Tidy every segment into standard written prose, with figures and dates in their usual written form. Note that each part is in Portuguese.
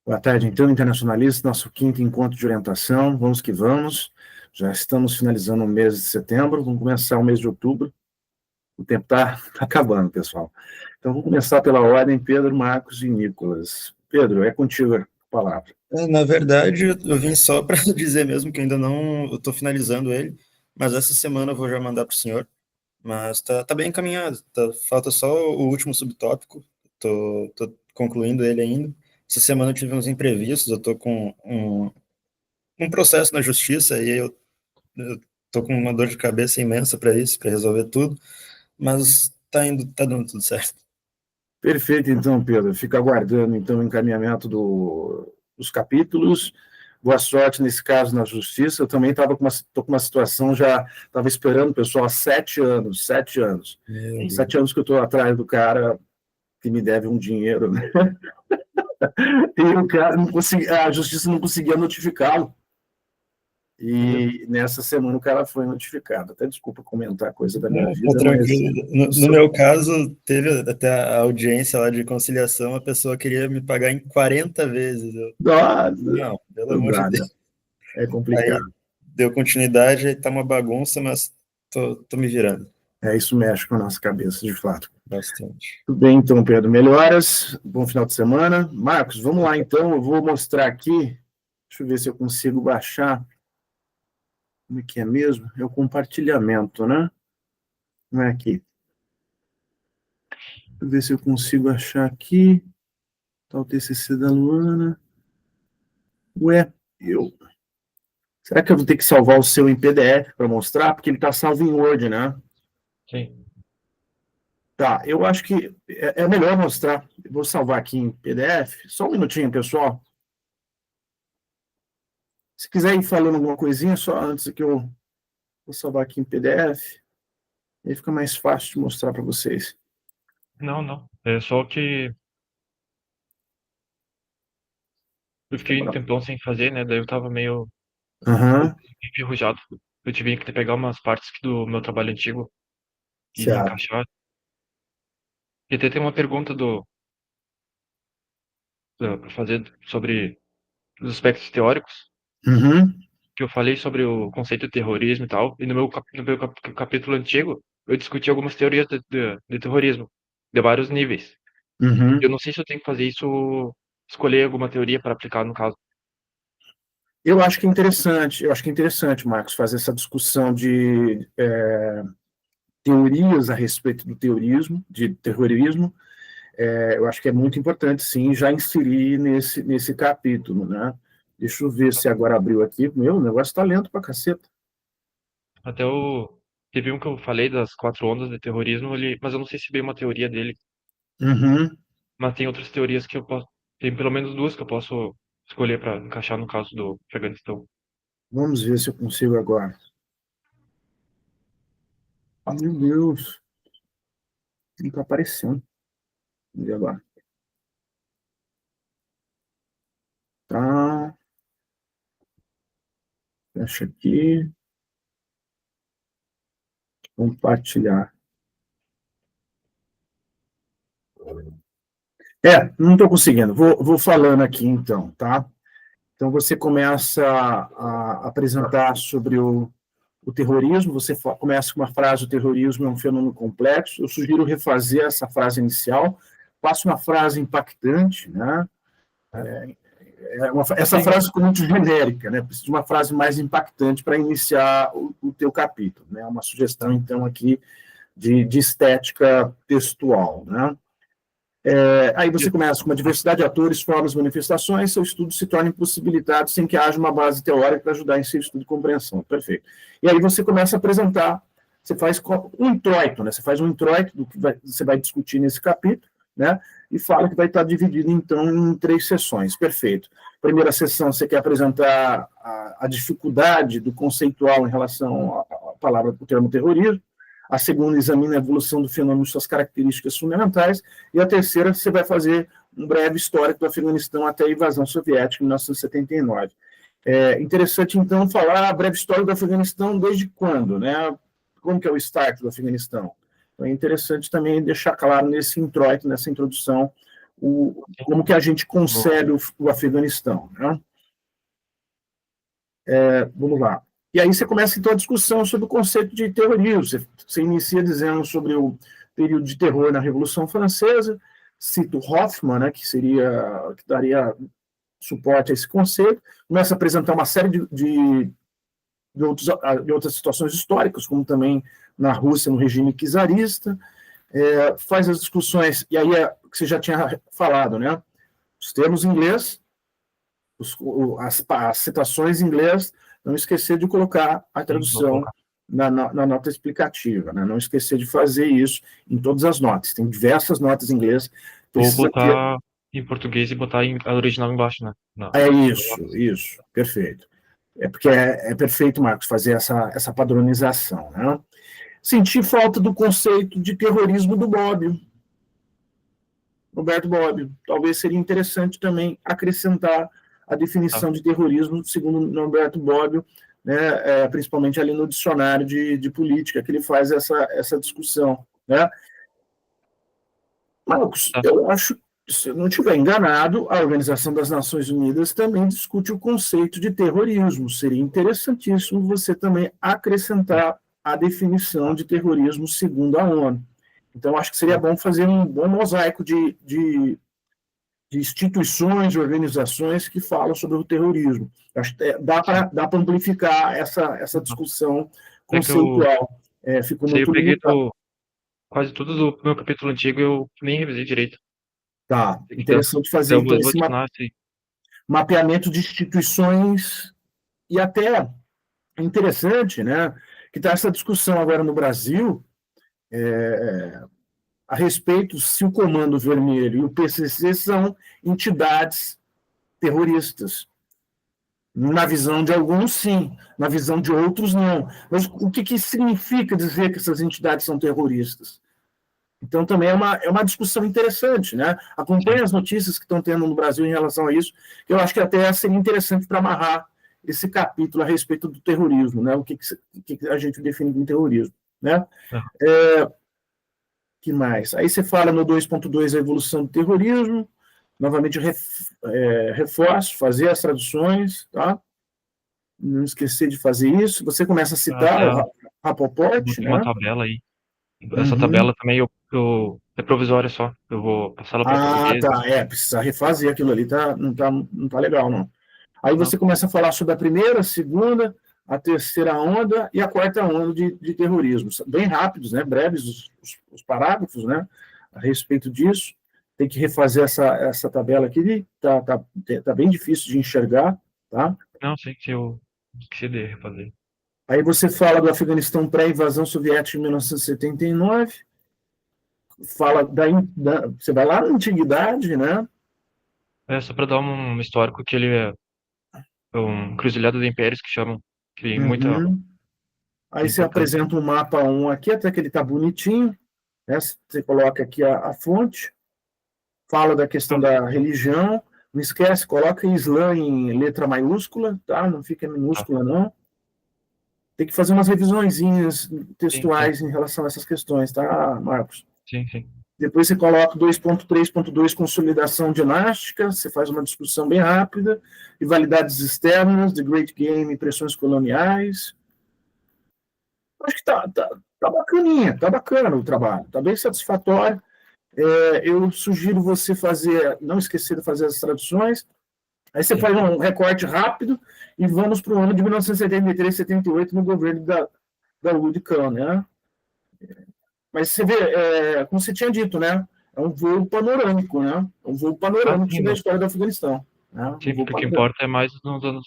Boa tarde, então, internacionalistas, nosso quinto encontro de orientação, vamos que vamos. Já estamos finalizando o mês de setembro, vamos começar o mês de outubro. O tempo está acabando, pessoal. Então, vamos começar pela ordem, Pedro, Marcos e Nicolas. Pedro, é contigo a palavra. Na verdade, eu vim só para dizer mesmo que ainda não, eu estou finalizando ele, mas essa semana eu vou já mandar para o senhor, mas tá bem encaminhado, falta só o último subtópico, tô concluindo ele ainda. Essa semana eu tive uns imprevistos, eu estou com um processo na justiça e eu tô com uma dor de cabeça imensa para isso, para resolver tudo, mas tá dando tudo certo. Perfeito, então, Pedro. Fica aguardando, então, o encaminhamento dos capítulos. Boa sorte, nesse caso, na justiça. Eu também estou com uma situação, já estava esperando, pessoal, há 7 anos, 7 anos. Tem 7 anos que eu estou atrás do cara que me deve um dinheiro, né? E o cara não conseguia, a justiça não conseguia notificá-lo. E nessa semana o cara foi notificado. Até desculpa comentar coisa da minha Tá vida, mas... tranquilo. No meu caso, teve até a audiência lá de conciliação, a pessoa queria me pagar em 40 vezes. Não, pelo Não amor de dá, né? Deus. É Aí complicado. deu continuidade, aí tá uma bagunça, mas tô me virando Isso mexe com a nossa cabeça, de fato. bastante. Tudo bem, então, Pedro. Melhoras. Bom final de semana. Marcos, vamos lá, então. Eu vou mostrar aqui. Deixa eu ver se eu consigo baixar. Como é que é mesmo? É o compartilhamento, né? Não é aqui. Deixa eu ver se eu consigo achar aqui. Tá o TCC da Luana. Ué, será que eu vou ter que salvar o seu em PDF para mostrar? Porque ele está salvo em Word, né? Sim. Tá, eu acho que é melhor mostrar. Eu vou salvar aqui em PDF. Só um minutinho, pessoal. Se quiser ir falando alguma coisinha, só antes que eu vou salvar aqui em PDF. Aí fica mais fácil de mostrar para vocês. Não. É só que eu fiquei um tempão sem fazer, né? Daí eu tava meio Aham, enferrujado. Eu tive que pegar umas partes do meu trabalho antigo e certo. encaixar. E até tem uma pergunta pra fazer sobre os aspectos teóricos, Uhum, que eu falei sobre o conceito de terrorismo e tal. E no meu capítulo antigo, eu discuti algumas teorias de terrorismo, de vários níveis. Eu uhum. não sei se eu tenho que fazer isso, escolher alguma teoria para aplicar no caso. Eu acho que é interessante, Marcos, fazer essa discussão de teorias a respeito do terrorismo, de terrorismo. Eu acho que é muito importante, sim, já inserir nesse capítulo, né? Deixa eu ver se agora abriu aqui. Meu, o negócio está lento pra caceta. Até o. Teve um que eu falei das 4 ondas de terrorismo, mas eu não sei se veio uma teoria dele. Uhum. Mas tem outras teorias que eu posso. Tem pelo menos duas que eu posso escolher para encaixar no caso do Afeganistão. Vamos ver se eu consigo agora. Meu Deus, não está aparecendo. Vamos ver agora. Tá, fecha aqui, compartilhar. Não estou conseguindo. Vou falando aqui então, tá? Então você começa a apresentar sobre o terrorismo, você começa com uma frase: o terrorismo é um fenômeno complexo. Eu sugiro refazer essa frase inicial, faça uma frase impactante, né? Essa Sim, frase ficou muito genérica, né? Precisa de uma frase mais impactante para iniciar o teu capítulo, né? Uma sugestão, então, aqui de estética textual, né? Aí você começa com uma diversidade de atores, formas, manifestações, seu estudo se torna impossibilitado sem que haja uma base teórica para ajudar em seu estudo e compreensão. Perfeito. E aí você começa a apresentar, você faz um introito, né? Você faz um introito do que você vai discutir nesse capítulo, né? E fala que vai estar dividido, então, em 3 sessões. Perfeito. Primeira sessão, você quer apresentar a dificuldade do conceitual em relação à palavra, o termo terrorismo. A segunda examina a evolução do fenômeno e suas características fundamentais. E a terceira, você vai fazer um breve histórico do Afeganistão até a invasão soviética em 1979. É interessante, então, falar a breve história do Afeganistão desde quando, né? Como que é o start do Afeganistão? Então, é interessante também deixar claro nesse introito, nessa introdução, como que a gente concebe o Afeganistão, né? Vamos lá. E aí você começa, então, a discussão sobre o conceito de terrorismo. Você inicia dizendo sobre o período de terror na Revolução Francesa, cita o Hoffman, né, que daria suporte a esse conceito, começa a apresentar uma série de outras situações históricas, como também na Rússia, no regime czarista, faz as discussões, e aí que você já tinha falado, né, os termos em inglês, as citações em inglês, não esquecer de colocar a tradução na nota explicativa, né? Não esquecer de fazer isso em todas as notas. Tem diversas notas em inglês. Ou botar em português e botar a original embaixo, né? Isso, perfeito. Porque é perfeito, Marcos, fazer essa padronização, né? Senti falta do conceito de terrorismo do Bobbio, Roberto Bobbio. Talvez seria interessante também acrescentar a definição de terrorismo, segundo Norberto Bobbio, né, principalmente ali no dicionário de política, que ele faz essa discussão. Né? Marcos, eu acho, se eu não estiver enganado, a Organização das Nações Unidas também discute o conceito de terrorismo. Seria interessantíssimo você também acrescentar a definição de terrorismo segundo a ONU. Então, acho que seria bom fazer um bom mosaico de instituições, de organizações que falam sobre o terrorismo. Acho que dá para amplificar essa discussão conceitual. Ficou muito limitado. Quase tudo do meu capítulo antigo eu nem revisei direito. Tá, interessante fazer então, esse mapeamento de instituições e até interessante, né, que está essa discussão agora no Brasil a respeito se o Comando Vermelho e o PCC são entidades terroristas. Na visão de alguns, sim. Na visão de outros, não. Mas o que significa dizer que essas entidades são terroristas? Então, também é uma discussão interessante, né? Acompanhe as notícias que estão tendo no Brasil em relação a isso, que eu acho que até seria interessante para amarrar esse capítulo a respeito do terrorismo, né? O que a gente define como terrorismo, né? Que mais? Aí você fala no 2.2 a evolução do terrorismo, novamente reforço, fazer as traduções, tá? Não esquecer de fazer isso. Você começa a citar o Rapoport, né? Uma tabela aí. Essa tabela também é provisória só. Eu vou passar ela para português. Tá. Precisa refazer aquilo ali, não tá legal, não. Aí você começa a falar sobre a primeira, a segunda, a terceira onda e a quarta onda de terrorismo. Bem rápidos, né? Breves os parágrafos, né? A respeito disso. Tem que refazer essa tabela aqui, tá bem difícil de enxergar, tá? Não, sei que eu esqueci de refazer. Aí você fala do Afeganistão pré-invasão soviética em 1979, fala você vai lá na antiguidade, né? Só para dar um histórico que ele é um cruzilhado de impérios que chamam, que tem muita... Aí você apresenta um mapa 1 aqui, até que ele está bonitinho, né? Você coloca aqui a fonte, fala da questão da religião, não esquece, coloca Islã em letra maiúscula, tá? Não fica minúscula, não. Tem que fazer umas revisõezinhas textuais em relação a essas questões, tá, Marcos? Sim. Depois você coloca 2.3.2, consolidação dinástica, você faz uma discussão bem rápida, rivalidades externas, The Great Game, pressões coloniais. Acho que tá bacaninha, tá bacana o trabalho, tá bem satisfatório. Eu sugiro você não esquecer de fazer as traduções. Aí você faz um recorte rápido e vamos para o ano de 1973, 78, no governo da Lud Kahn, né? Mas você vê, como você tinha dito, né? É um voo panorâmico, né? É um voo panorâmico sobre a história do Afeganistão. Né? Sim, porque o que importa é mais nos anos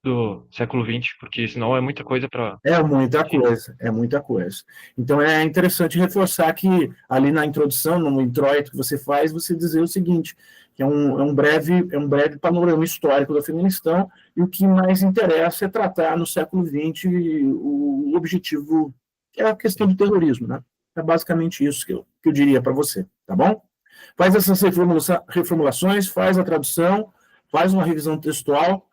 do século XX, porque senão é muita coisa para... É muita coisa. Então é interessante reforçar que ali na introdução, no introito que você faz, você dizer o seguinte, que é um breve panorama histórico do Afeganistão, e o que mais interessa é tratar no século XX o objetivo, que é a questão do terrorismo, né? É basicamente isso que eu diria para você, tá bom? Faz essas reformulações, faz a tradução, faz uma revisão textual.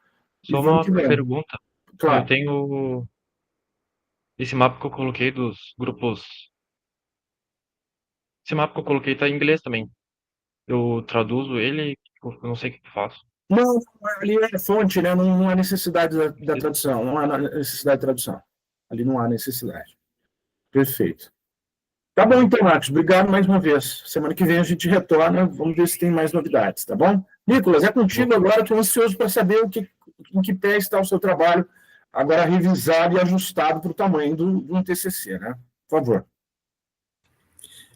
Só uma pergunta. Claro. Eu tenho esse mapa que eu coloquei dos grupos. Esse mapa que eu coloquei tá em inglês também. eu traduzo ele, tipo, eu não sei o que eu faço. Não, ali é fonte, né? Não há necessidade da tradução, não há necessidade de tradução. Ali não há necessidade. Perfeito. Tá bom, então, Marcos. Obrigado mais uma vez. Semana que vem a gente retorna. Vamos ver se tem mais novidades, tá bom? Nicolas, é contigo agora. Estou ansioso para saber em que pé está o seu trabalho, agora revisado e ajustado para o tamanho do TCC, né? Por favor.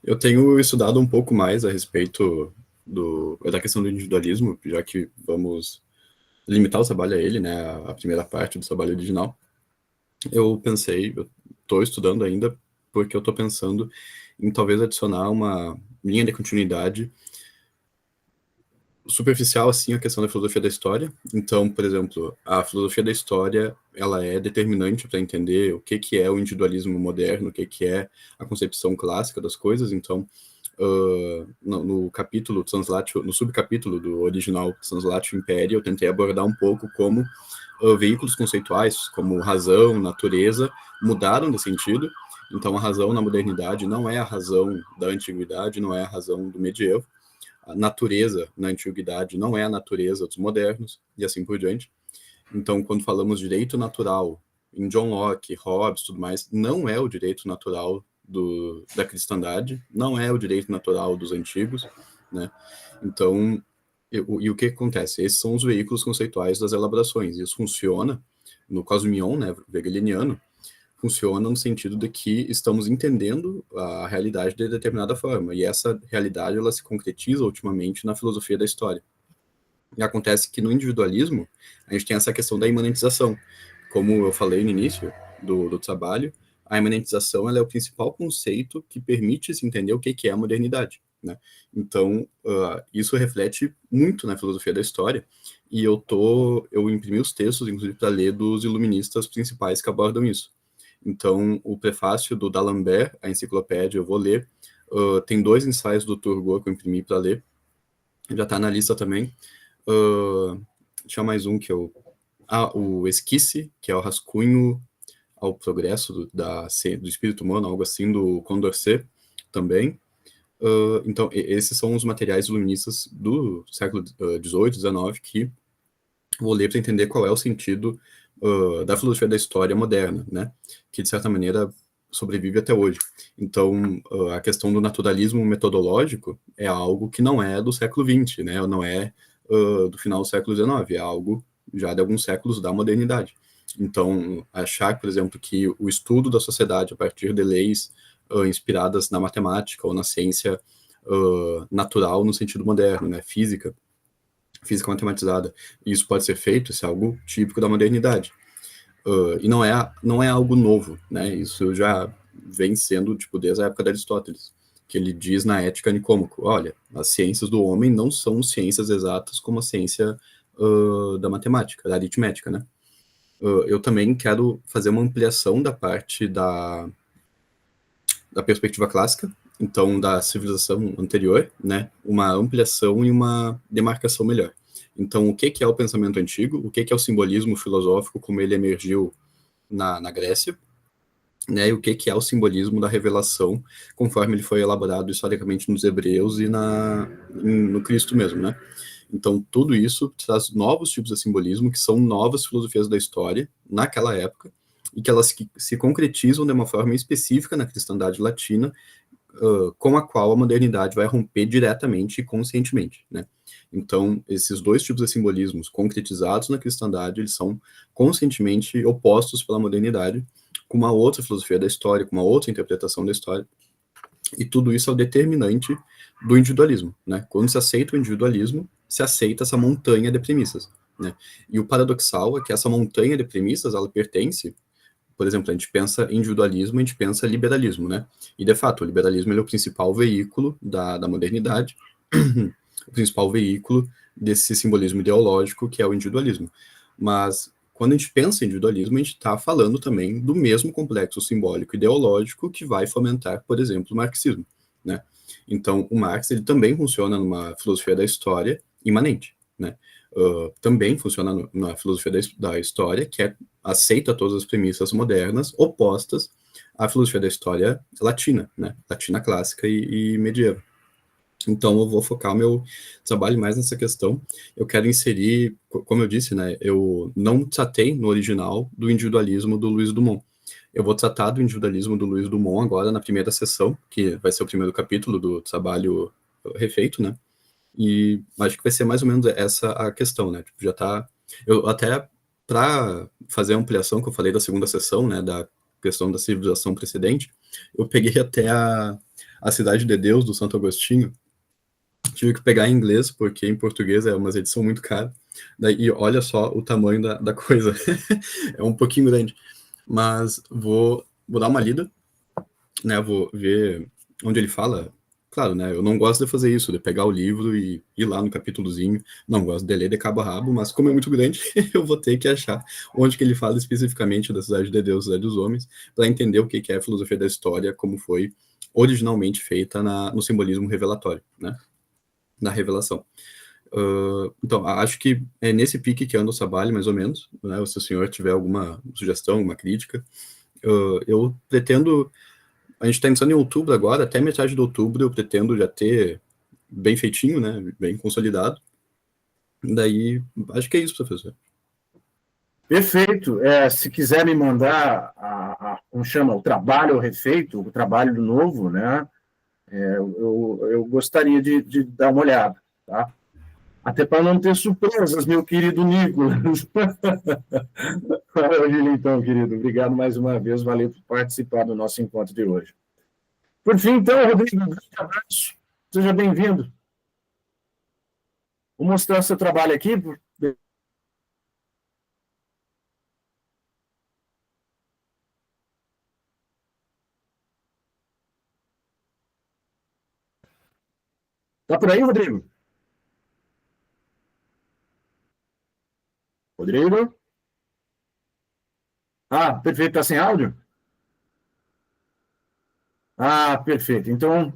Eu tenho estudado um pouco mais a respeito da questão do individualismo, já que vamos limitar o trabalho a ele, né, a primeira parte do trabalho original. Eu estou estudando ainda, porque eu estou pensando em talvez adicionar uma linha de continuidade superficial, assim, a questão da filosofia da história. Então, por exemplo, a filosofia da história, ela é determinante para entender o que é o individualismo moderno, o que é a concepção clássica das coisas. Então, no capítulo Translatio, no subcapítulo do original Translatio Imperii, eu tentei abordar um pouco como veículos conceituais, como razão, natureza, mudaram de sentido. Então, a razão na modernidade não é a razão da antiguidade, não é a razão do medievo. A natureza na antiguidade não é a natureza dos modernos, e assim por diante. Então, quando falamos direito natural, em John Locke, Hobbes, tudo mais, não é o direito natural da cristandade, não é o direito natural dos antigos, né? Então, e o que acontece? Esses são os veículos conceituais das elaborações. Isso funciona no cosmion, né, hegeliano, funciona no sentido de que estamos entendendo a realidade de determinada forma, e essa realidade ela se concretiza ultimamente na filosofia da história. E acontece que no individualismo, a gente tem essa questão da imanentização. Como eu falei no início do trabalho, a imanentização ela é o principal conceito que permite se entender o que é a modernidade, né? Então, isso reflete muito na filosofia da história, e eu imprimi os textos, inclusive, para ler dos iluministas principais que abordam isso. Então, o prefácio do D'Alembert, a enciclopédia, eu vou ler. Tem 2 ensaios do Turgot que eu imprimi para ler. Já está na lista também. Tinha mais um que eu... o Esquisse, que é o rascunho ao progresso do espírito humano, algo assim, do Condorcet também. Então, esses são os materiais iluministas do século XVIII, XIX, que vou ler para entender qual é o sentido da filosofia da história moderna, né? Que, de certa maneira, sobrevive até hoje. Então, a questão do naturalismo metodológico é algo que não é do século XX, né? Não é do final do século XIX, é algo já de alguns séculos da modernidade. Então, achar, por exemplo, que o estudo da sociedade a partir de leis inspiradas na matemática ou na ciência natural no sentido moderno, né? Física matematizada, isso pode ser feito, isso é algo típico da modernidade. E não é algo novo, né? Isso já vem sendo, tipo, desde a época de Aristóteles, que ele diz na Ética Nicômaco, olha, as ciências do homem não são ciências exatas como a ciência da matemática, da aritmética, né? Eu também quero fazer uma ampliação da parte da perspectiva clássica, então da civilização anterior, né? Uma ampliação e uma demarcação melhor. Então, o que é o pensamento antigo? O que é o simbolismo filosófico, como ele emergiu na Grécia? Né, e o que é o simbolismo da revelação, conforme ele foi elaborado historicamente nos hebreus e no Cristo mesmo, né? Então, tudo isso traz novos tipos de simbolismo, que são novas filosofias da história, naquela época, e que elas se concretizam de uma forma específica na cristandade latina, com a qual a modernidade vai romper diretamente e conscientemente, né? Então, esses 2 tipos de simbolismos concretizados na cristandade, eles são conscientemente opostos pela modernidade, com uma outra filosofia da história, com uma outra interpretação da história, e tudo isso é o determinante do individualismo, né? Quando se aceita o individualismo, se aceita essa montanha de premissas, né? E o paradoxal é que essa montanha de premissas, ela pertence, por exemplo, a gente pensa individualismo, a gente pensa liberalismo, né? E, de fato, o liberalismo ele é o principal veículo da modernidade, o principal veículo desse simbolismo ideológico que é o individualismo. Mas, quando a gente pensa em individualismo, a gente está falando também do mesmo complexo simbólico ideológico que vai fomentar, por exemplo, o marxismo, né? Então, o Marx ele também funciona numa filosofia da história imanente, né? Também funciona na filosofia da história, que aceita todas as premissas modernas opostas à filosofia da história latina, né? Latina clássica e medieval. Então, eu vou focar o meu trabalho mais nessa questão. Eu quero inserir, como eu disse, né, eu não tratei no original do individualismo do Luiz Dumont. Eu vou tratar do individualismo do Luiz Dumont agora na primeira sessão, que vai ser o primeiro capítulo do trabalho refeito, né? E acho que vai ser mais ou menos essa a questão, né? Tipo, já tá... Eu até, para fazer a ampliação que eu falei da segunda sessão, né, da questão da civilização precedente, eu peguei até a Cidade de Deus, do Santo Agostinho. Tive que pegar em inglês, porque em português é uma edição muito cara. Daí, olha só o tamanho da coisa. É um pouquinho grande. Mas vou dar uma lida, né? Vou ver onde ele fala. Claro, né? Eu não gosto de fazer isso, de pegar o livro e ir lá no capítulozinho. Não gosto de ler de cabo a rabo, mas como é muito grande, eu vou ter que achar onde que ele fala especificamente da Cidade de Deus, Cidade dos Homens, para entender o que é a filosofia da história, como foi originalmente feita no simbolismo revelatório, né? Na revelação. Então, acho que é nesse pique que anda o trabalho, mais ou menos, né? Se o senhor tiver alguma sugestão, alguma crítica, eu pretendo... A gente está entrando em outubro agora, até metade de outubro eu pretendo já ter bem feitinho, né? Bem consolidado. Daí, acho que é isso, professor. Perfeito. Se quiser me mandar, como chama, o trabalho refeito, o trabalho do novo, né? Eu gostaria de dar uma olhada, tá? Até para não ter surpresas, meu querido Nicolas. Maravilha, então, querido. Obrigado mais uma vez. Valeu por participar do nosso encontro de hoje. Por fim, então, Rodrigo, um grande abraço. Seja bem-vindo. Vou mostrar o seu trabalho aqui. Está por aí, Rodrigo? Rodrigo? Ah, perfeito. Está sem áudio? Ah, perfeito. Então,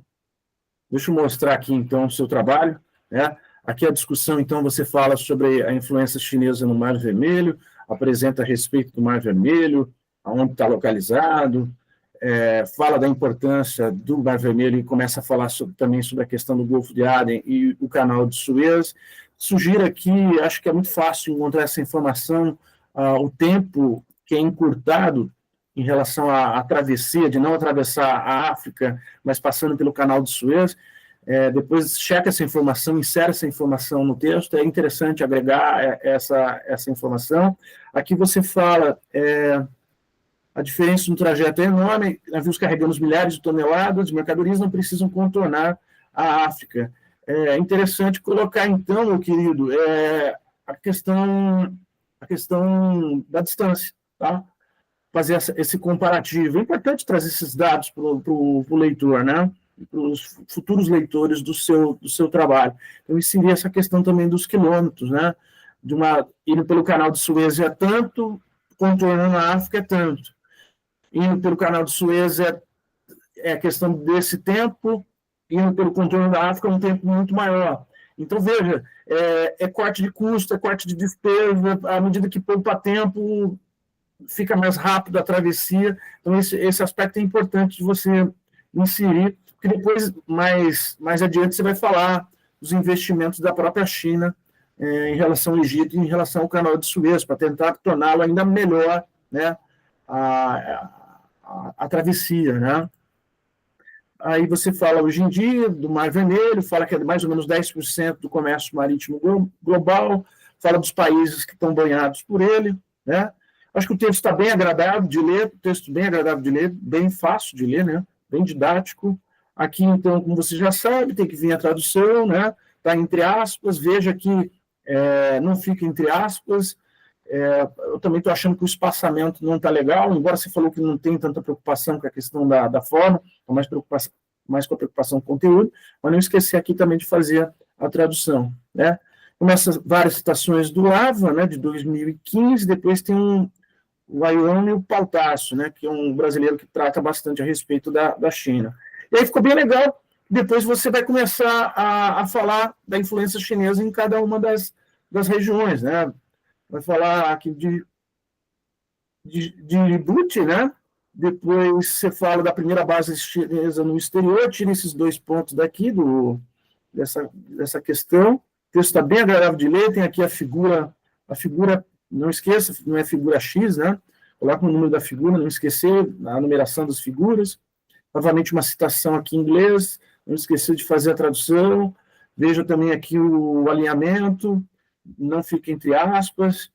deixa eu mostrar aqui, então, o seu trabalho, né? Aqui a discussão, então, você fala sobre a influência chinesa no Mar Vermelho, apresenta a respeito do Mar Vermelho, aonde está localizado, fala da importância do Mar Vermelho e começa a falar também sobre a questão do Golfo de Aden e o Canal de Suez. Sugiro aqui, acho que é muito fácil encontrar essa informação, o tempo que é encurtado em relação à travessia, de não atravessar a África, mas passando pelo Canal de Suez. Depois checa essa informação, insere essa informação no texto, é interessante agregar essa informação. Aqui você fala, a diferença no trajeto é enorme, navios carregando milhares de toneladas de mercadorias não precisam contornar a África. É interessante colocar, então, meu querido, a questão da distância, tá? Fazer esse comparativo. É importante trazer esses dados para o leitor, né? Para os futuros leitores do seu trabalho. Então, inserir essa questão também dos quilômetros, né? Indo pelo Canal de Suez é tanto, contornando a África é tanto. Indo pelo Canal de Suez é a questão desse tempo, indo pelo contorno da África é um tempo muito maior. Então, veja, é corte de custo, é corte de despesa, à medida que poupa tempo, fica mais rápido a travessia. Então, esse aspecto é importante de você inserir, porque depois, mais adiante, você vai falar dos investimentos da própria China em relação ao Egito e em relação ao Canal de Suez, para tentar torná-lo ainda melhor, né, a travessia, né? Aí você fala, hoje em dia, do Mar Vermelho, fala que é mais ou menos 10% do comércio marítimo global, fala dos países que estão banhados por ele, né? Acho que o texto está bem agradável de ler, bem fácil de ler, né? Bem didático. Aqui, então, como você já sabe, tem que vir a tradução, né? Está entre aspas, veja que não fica entre aspas. Eu também estou achando que o espaçamento não está legal, embora você falou que não tem tanta preocupação com a questão da forma, mais com a preocupação com o conteúdo, mas não esquecer aqui também de fazer a tradução, né? Começa várias citações do Lava, né, de 2015, depois tem o Ayuan Pautasso, né, que é um brasileiro que trata bastante a respeito da China. E aí ficou bem legal, depois você vai começar a falar da influência chinesa em cada uma das regiões, né? Vai falar aqui de Djibouti, né? Depois você fala da primeira base chinesa no exterior, tira esses 2 pontos daqui dessa questão. O texto está bem agradável de ler, tem aqui a figura, não esqueça, não é figura X, né? Coloca o número da figura, não esquecer a numeração das figuras. Novamente uma citação aqui em inglês, não esquecer de fazer a tradução. Veja também aqui o alinhamento, não fica entre aspas.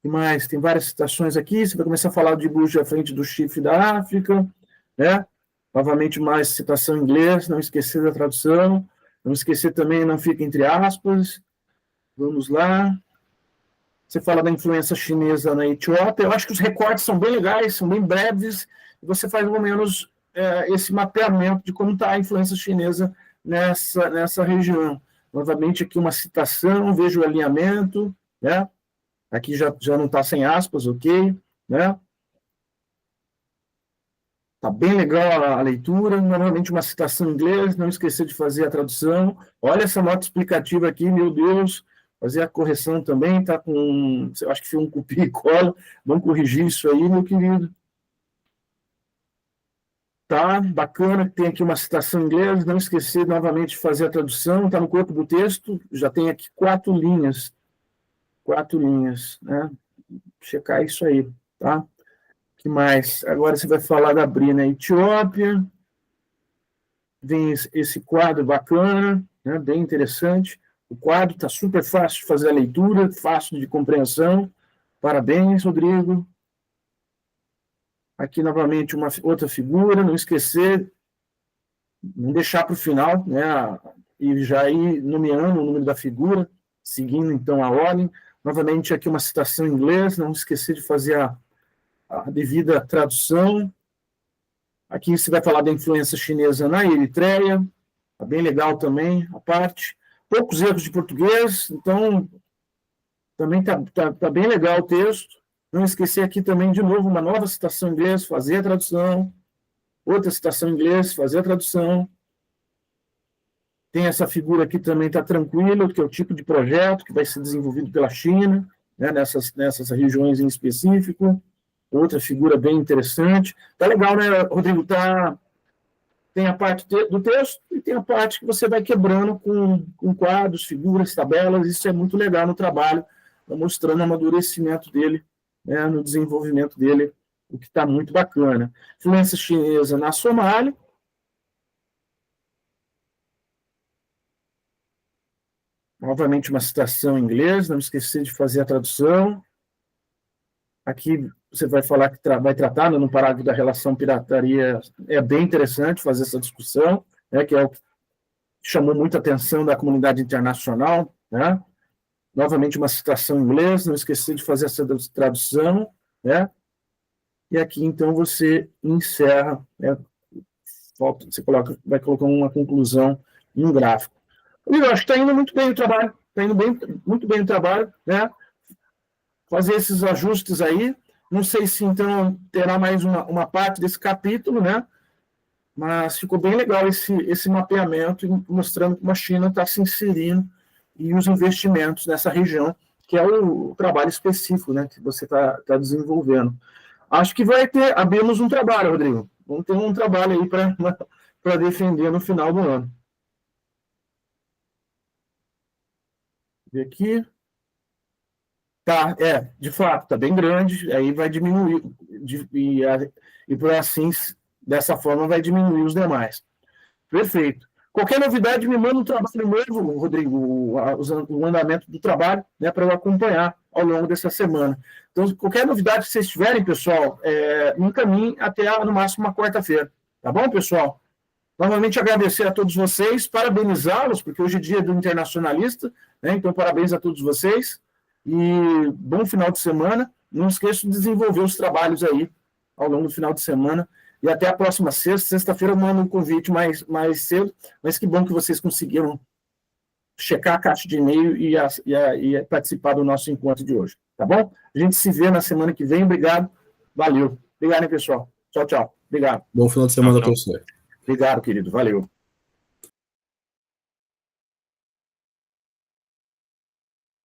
E mais, tem várias citações aqui, você vai começar a falar de Bush à frente do chifre da África, né? Novamente mais citação em inglês, não esquecer da tradução, não esquecer também, não fica entre aspas. Vamos lá. Você fala da influência chinesa na Etiópia, eu acho que os recortes são bem legais, são bem breves, e você faz mais ou menos esse mapeamento de como está a influência chinesa nessa região. Novamente aqui uma citação, veja o alinhamento, né? Aqui já não está sem aspas, ok, né? Está bem legal a leitura, novamente uma citação em inglês, não esquecer de fazer a tradução. Olha essa nota explicativa aqui, meu Deus, fazer a correção também, está com, eu acho que foi um copia e cola, vamos corrigir isso aí, meu querido. Tá, bacana, tem aqui uma citação em inglês, não esquecer novamente de fazer a tradução, está no corpo do texto, já tem aqui 4 linhas, né? Checar isso aí, tá? Que mais? Agora você vai falar da Bri na Etiópia, vem esse quadro bacana, né? Bem interessante, o quadro está super fácil de fazer a leitura, fácil de compreensão, parabéns, Rodrigo. Aqui, novamente, uma outra figura, não esquecer, não deixar para o final, né, e já ir nomeando o número da figura, seguindo, então, a ordem. Novamente, aqui uma citação em inglês, não esquecer de fazer a devida tradução. Aqui você vai falar da influência chinesa na Eritreia, está bem legal também a parte. Poucos erros de português, então, também tá bem legal o texto. Não esquecer aqui também, de novo, uma nova citação em inglês, fazer a tradução. Outra citação em inglês, fazer a tradução. Tem essa figura aqui também, está tranquilo, que é o tipo de projeto que vai ser desenvolvido pela China, né, nessas regiões em específico. Outra figura bem interessante. Tá legal, né, Rodrigo? Tem a parte do texto e tem a parte que você vai quebrando com quadros, figuras, tabelas. Isso é muito legal no trabalho, mostrando o amadurecimento dele, né, no desenvolvimento dele, o que está muito bacana. Influência chinesa na Somália. Novamente uma citação em inglês, não esquecer de fazer a tradução. Aqui você vai falar que vai tratar no parágrafo da relação pirataria, é bem interessante fazer essa discussão, né, que é o que chamou muita atenção da comunidade internacional, né? Novamente uma citação em inglês, não esquecer de fazer essa tradução, né? E aqui, então, você encerra, né? Você vai colocar uma conclusão em um gráfico. Eu acho que está indo muito bem o trabalho, está indo muito bem o trabalho, né? Fazer esses ajustes aí, não sei se, então, terá mais uma parte desse capítulo, né? Mas ficou bem legal esse mapeamento, mostrando como a China está se inserindo e os investimentos nessa região, que é o trabalho específico, né, que você está desenvolvendo. Acho que abrimos um trabalho, Rodrigo. Vamos ter um trabalho aí para defender no final do ano. Ver aqui. Tá, de fato, está bem grande, aí vai diminuir, e por assim, dessa forma, vai diminuir os demais. Perfeito. Qualquer novidade, me manda um trabalho novo, Rodrigo, o andamento do trabalho, né, para eu acompanhar ao longo dessa semana. Então, qualquer novidade que vocês tiverem, pessoal, me encaminhem até, no máximo, uma quarta-feira. Tá bom, pessoal? Novamente, agradecer a todos vocês, parabenizá-los, porque hoje é dia do internacionalista, né, então, parabéns a todos vocês, e bom final de semana. Não esqueçam de desenvolver os trabalhos aí, ao longo do final de semana. E até a próxima sexta-feira eu mando um convite mais cedo, mas que bom que vocês conseguiram checar a caixa de e-mail e participar do nosso encontro de hoje, tá bom? A gente se vê na semana que vem, obrigado, valeu. Obrigado, hein, pessoal. Tchau, tchau. Obrigado. Bom final de semana para você. Obrigado, querido, valeu.